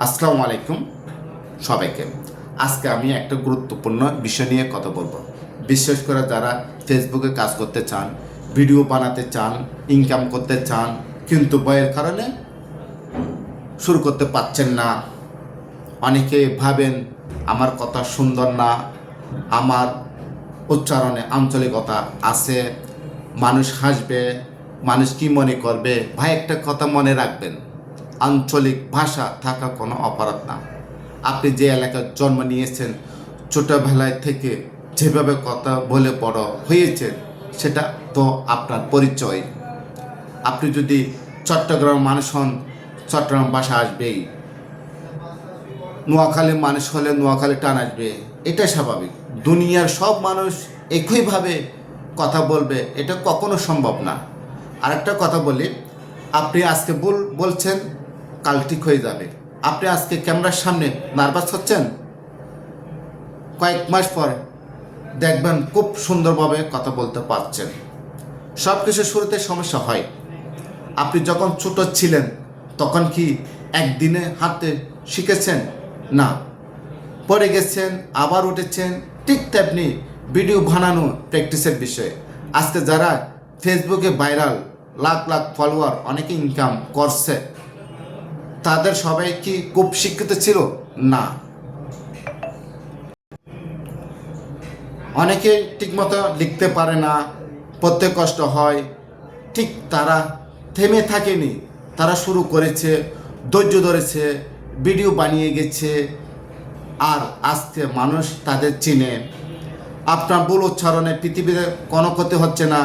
আসসালামু আলাইকুম সবাইকে। আজকে আমি একটা গুরুত্বপূর্ণ বিষয় নিয়ে কথা বলবো। বিশেষ করে যারা ফেসবুকে কাজ করতে চান, ভিডিও বানাতে চান, ইনকাম করতে চান, কিন্তু ভয়ের কারণে শুরু করতে পারছেন না। অনেকে ভাবেন আমার কথা সুন্দর না, আমার উচ্চারণে আঞ্চলিকতা আছে, মানুষ হাসবে, মানুষ কি মনে করবে। ভাই, একটা কথা মনে রাখবেন, আঞ্চলিক ভাষা থাকা কোনো অপরাধ না। আপনি যে এলাকায় জন্ম নিয়েছেন, ছোটোবেলায় থেকে যেভাবে কথা বলে বড় হয়েছে, সেটা তো আপনার পরিচয়। আপনি যদি চট্টগ্রাম মানুষ হন, চট্টগ্রাম ভাষা আসবেই। নোয়াখালীর মানুষ হলে নোয়াখালী টান আসবে, এটাই স্বাভাবিক। দুনিয়ার সব মানুষ একইভাবে কথা বলবে, এটা কখনো সম্ভব না। আরেকটা কথা বলি, আপনি আজকে বলছেন, কাল ঠিক হয়ে যাবে। আপনি আজকে ক্যামেরার সামনে নার্ভাস হচ্ছেন, কয়েক মাস পর দেখবেন খুব সুন্দরভাবে কথা বলতে পারছেন। সব কিছু শুরুতে সমস্যা হয়। আপনি যখন ছোট ছিলেন তখন কি একদিনে হাঁটতে শিখেছেন? না, পড়ে গেছেন, আবার উঠেছেন। ঠিক তেমনি ভিডিও বানানো প্র্যাকটিসের বিষয়। আজকে যারা ফেসবুকে ভাইরাল, লাখ লাখ ফলোয়ার, অনেকে ইনকাম করছে, তাদের সবাই কি খুব শিক্ষিত ছিল? না। অনেকে ঠিকমতো লিখতে পারে না, পড়তে কষ্ট হয়। ঠিক তারা থেমে থাকেনি, তারা শুরু করেছে, ধৈর্য ধরেছে, ভিডিও বানিয়ে গেছে, আর আজকে মানুষ তাদের চিনে। আপনার ভুল উচ্চারণে পৃথিবীতে কোনো ক্ষতি হচ্ছে না,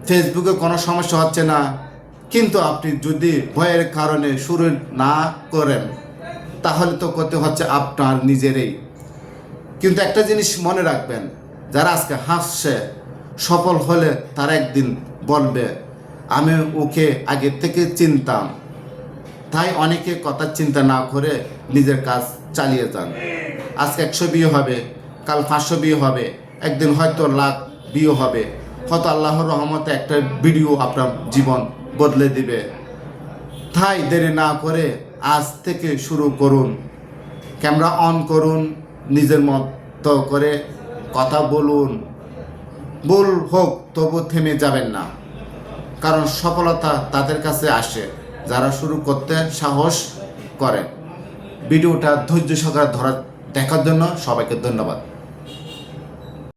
ফেসবুকে কোনো সমস্যা হচ্ছে না। কিন্তু আপনি যদি ভয়ের কারণে শুরু না করেন, তাহলে তো ক্ষতি হচ্ছে আপনার নিজেরই। কিন্তু একটা জিনিস মনে রাখবেন, যারা আজকে হাসছে, সফল হলে তারা একদিন বলবে আমি ওকে আগে থেকে চিনতাম। তাই অনেকে কথা চিন্তা না করে নিজের কাজ চালিয়ে যান। আজকে 100 বিয়ে হবে, কাল 500 বিয়ে হবে, একদিন হয়তো লাখ বিয়ে হবে। হয়তো আল্লাহর রহমতে একটা ভিডিও আপনার জীবন বদলে দিবে। তাই দেরি না করে আজ থেকে শুরু করুন। ক্যামেরা অন করুন, নিজের মতো করে কথা বলুন। ভুল হোক তবু থেমে যাবেন না, কারণ সফলতা তাদের কাছে আসে যারা শুরু করতে সাহস করে। ভিডিওটা ধৈর্য সহকারে দেখার জন্য সবাইকে ধন্যবাদ।